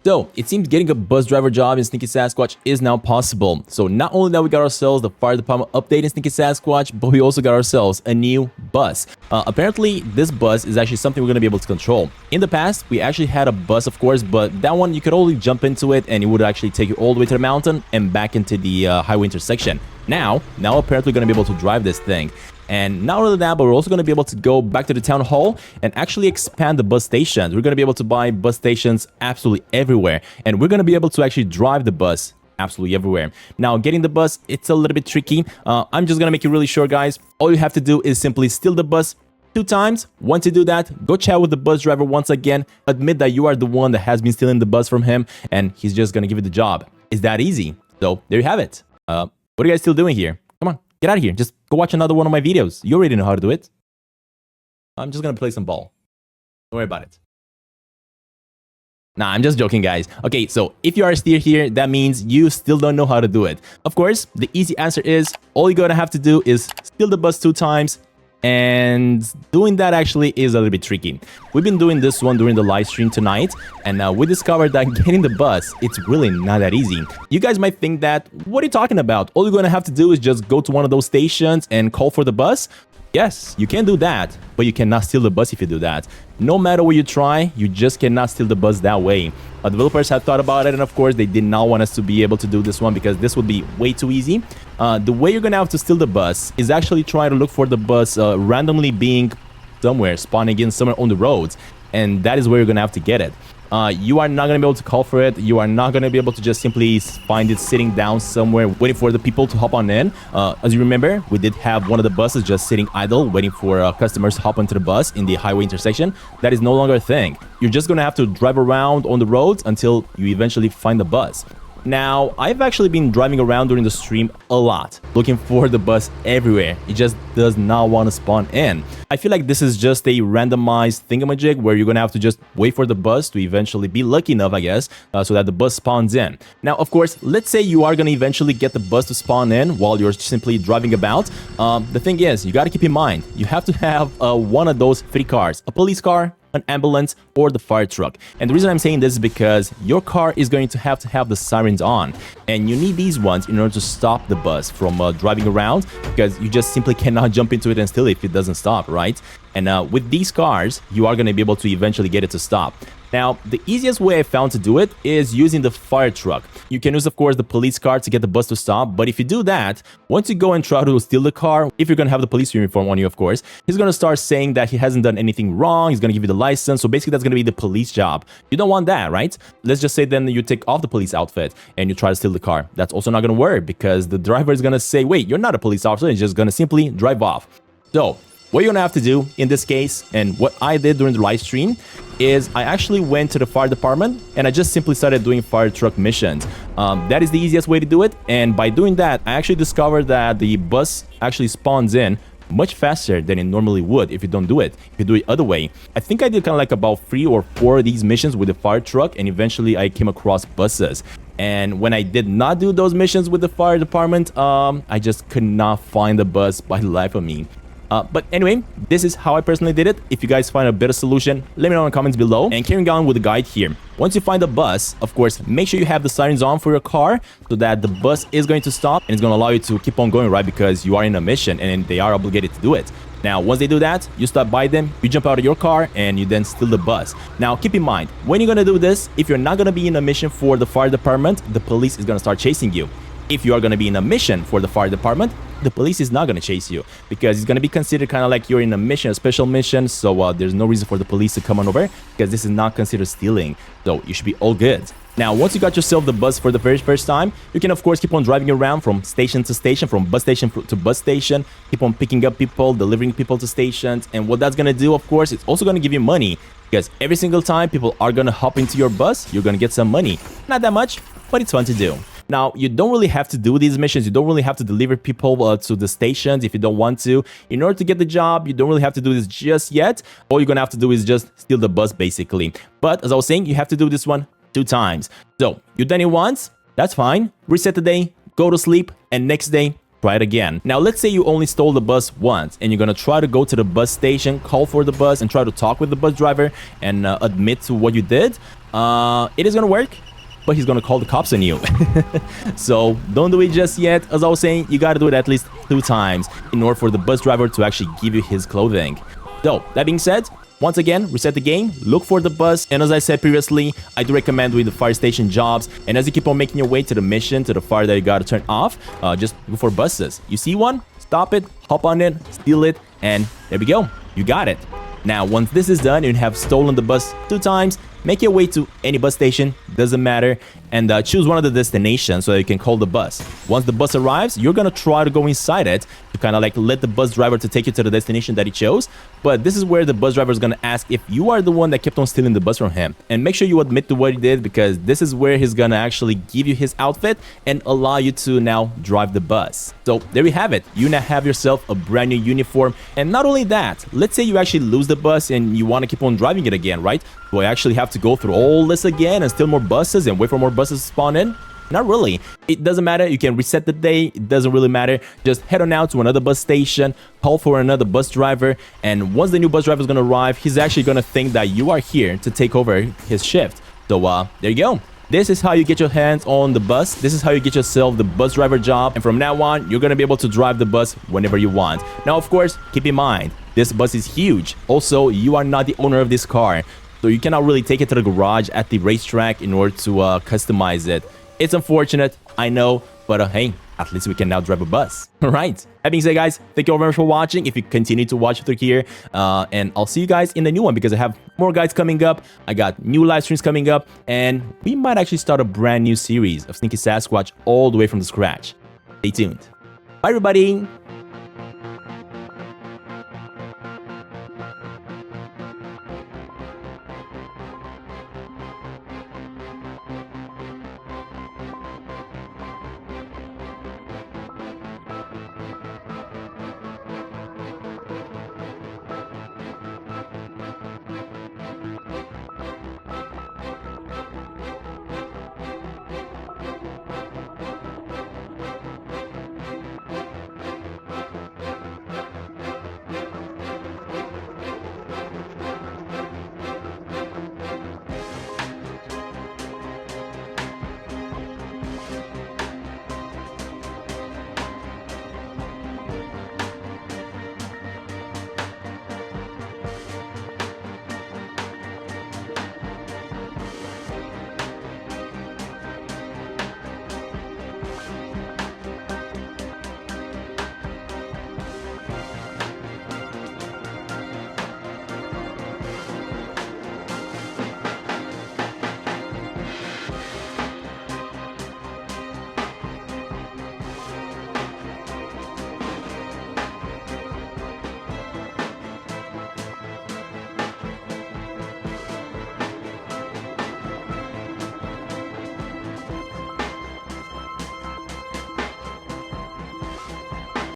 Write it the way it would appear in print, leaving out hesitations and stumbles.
So, it seems getting a bus driver job in Sneaky Sasquatch is now possible. So, not only that we got ourselves the fire department update in Sneaky Sasquatch, but we also got ourselves a new bus. Apparently, this bus is actually something we're going to be able to control. In the past, we actually had a bus, of course, but that one, you could only jump into it and it would actually take you all the way to the mountain and back into the highway intersection. Now apparently we're going to be able to drive this thing. And not only that, but we're also going to be able to go back to the town hall and actually expand the bus stations. We're going to be able to buy bus stations absolutely everywhere. And we're going to be able to actually drive the bus absolutely everywhere. Now, getting the bus, it's a little bit tricky. I'm just going to make it really short, guys. All you have to do is simply steal the bus 2 times. Once you do that, go chat with the bus driver once again. Admit that you are the one that has been stealing the bus from him. And he's just going to give you the job. It's that easy. So, there you have it. What are you guys still doing here? Come on, get out of here. Just go watch another one of my videos. You already know how to do it. I'm just gonna play some ball. Don't worry about it. Nah, I'm just joking, guys. Okay, so if you are still here, that means you still don't know how to do it. Of course, the easy answer is all you're gonna have to do is steal the bus 2 times. And doing that actually is a little bit tricky. We've been doing this one during the live stream tonight, and we discovered that getting the bus, it's really not that easy. You guys might think that, what are you talking about? All you're gonna have to do is just go to one of those stations and call for the bus. Yes, you can do that, but you cannot steal the bus if you do that. No matter what you try, you just cannot steal the bus that way. Developers have thought about it, and of course, they did not want us to be able to do this one because this would be way too easy. The way you're gonna have to steal the bus is actually try to look for the bus randomly being somewhere, spawning in somewhere on the roads, and that is where you're gonna have to get it. You are not going to be able to call for it. You are not going to be able to just simply find it sitting down somewhere waiting for the people to hop on in. As you remember, we did have one of the buses just sitting idle waiting for customers to hop onto the bus in the highway intersection. That is no longer a thing. You're just going to have to drive around on the roads until you eventually find the bus. Now, I've actually been driving around during the stream a lot, looking for the bus everywhere. It just does not want to spawn in. I feel like this is just a randomized thingamajig where you're going to have to just wait for the bus to eventually be lucky enough, I guess, so that the bus spawns in. Now, of course, let's say you are going to eventually get the bus to spawn in while you're simply driving about. The thing is, you got to keep in mind, you have to have one of those 3 cars, a police car, an ambulance, or the fire truck. And the reason I'm saying this is because your car is going to have the sirens on, and you need these ones in order to stop the bus from driving around, because you just simply cannot jump into it and steal it if it doesn't stop, right? And with these cars, you are going to be able to eventually get it to stop. Now, the easiest way I found to do it is using the fire truck. You can use, of course, the police car to get the bus to stop, but if you do that, once you go and try to steal the car, if you're going to have the police uniform on you, of course, he's going to start saying that he hasn't done anything wrong, he's going to give you the license, so basically that's going to be the police job. You don't want that, right? Let's just say then you take off the police outfit and you try to steal the car. That's also not going to work because the driver is going to say, wait, you're not a police officer, he's just going to simply drive off. So, what you're gonna have to do in this case, and what I did during the live stream, is I actually went to the fire department and I just simply started doing fire truck missions. That is the easiest way to do it, and by doing that, I actually discovered that the bus actually spawns in much faster than it normally would if you don't do it. If you do it other way. I think I did kind of like about 3 or 4 of these missions with the fire truck, and eventually I came across buses. And when I did not do those missions with the fire department, I just could not find the bus by the life of me. But anyway, this is how I personally did it. If you guys find a better solution, let me know in the comments below. And carrying on with the guide here. Once you find the bus, of course, make sure you have the sirens on for your car so that the bus is going to stop and it's going to allow you to keep on going, right? Because you are in a mission and they are obligated to do it. Now, once they do that, you stop by them, you jump out of your car, and you then steal the bus. Now, keep in mind, when you're going to do this, if you're not going to be in a mission for the fire department, the police is going to start chasing you. If you are going to be in a mission for the fire department, the police is not going to chase you because it's going to be considered kind of like you're in a mission, a special mission. So there's no reason for the police to come on over because this is not considered stealing. So you should be all good. Now, once you got yourself the bus for the very first time, you can, of course, keep on driving around from station to station, from bus station to bus station, keep on picking up people, delivering people to stations. And what that's going to do, of course, it's also going to give you money because every single time people are going to hop into your bus, you're going to get some money. Not that much, but it's fun to do. Now, you don't really have to do these missions. You don't really have to deliver people to the stations if you don't want to. In order to get the job, you don't really have to do this just yet. All you're going to have to do is just steal the bus, basically. But as I was saying, you have to do this one 2 times. So, you've done it once, that's fine. Reset the day, go to sleep, and next day, try it again. Now, let's say you only stole the bus once and you're going to try to go to the bus station, call for the bus, and try to talk with the bus driver and admit to what you did. it is gonna work, but he's gonna call the cops on you. So don't do it just yet. As I was saying, you gotta do it at least 2 times in order for the bus driver to actually give you his clothing. So that being said, once again, reset the game, look for the bus, and as I said previously, I do recommend doing the fire station jobs, and as you keep on making your way to the mission, to the fire that you gotta turn off, just look for buses. You see one? Stop it, hop on it, steal it, and there we go. You got it. Now, once this is done, you have stolen the bus 2 times, make your way to any bus station, doesn't matter, and choose one of the destinations so that you can call the bus. Once the bus arrives, you're gonna try to go inside it to kind of like let the bus driver to take you to the destination that he chose. But this is where the bus driver is gonna ask if you are the one that kept on stealing the bus from him. And make sure you admit to what he did, because this is where he's gonna actually give you his outfit and allow you to now drive the bus. So there you have it. You now have yourself a brand new uniform. And not only that, let's say you actually lose the bus and you want to keep on driving it again, right? Do I actually have to go through all this again and steal more buses and wait for more buses to spawn in? Not really. It doesn't matter. You can reset the day. It doesn't really matter. Just head on out to another bus station, call for another bus driver, and once the new bus driver is going to arrive, he's actually going to think that you are here to take over his shift. So there you go. This is how you get your hands on the bus. This is how you get yourself the bus driver job. And from now on, you're going to be able to drive the bus whenever you want. Now, of course, keep in mind, this bus is huge. Also, you are not the owner of this car, so you cannot really take it to the garage at the racetrack in order to customize it. It's unfortunate, I know, but hey, at least we can now drive a bus. All right. That being said, guys, thank you all very much for watching. If you continue to watch through here, and I'll see you guys in the new one, because I have more guides coming up. I got new live streams coming up, and we might actually start a brand new series of Sneaky Sasquatch all the way from the scratch. Stay tuned. Bye, everybody.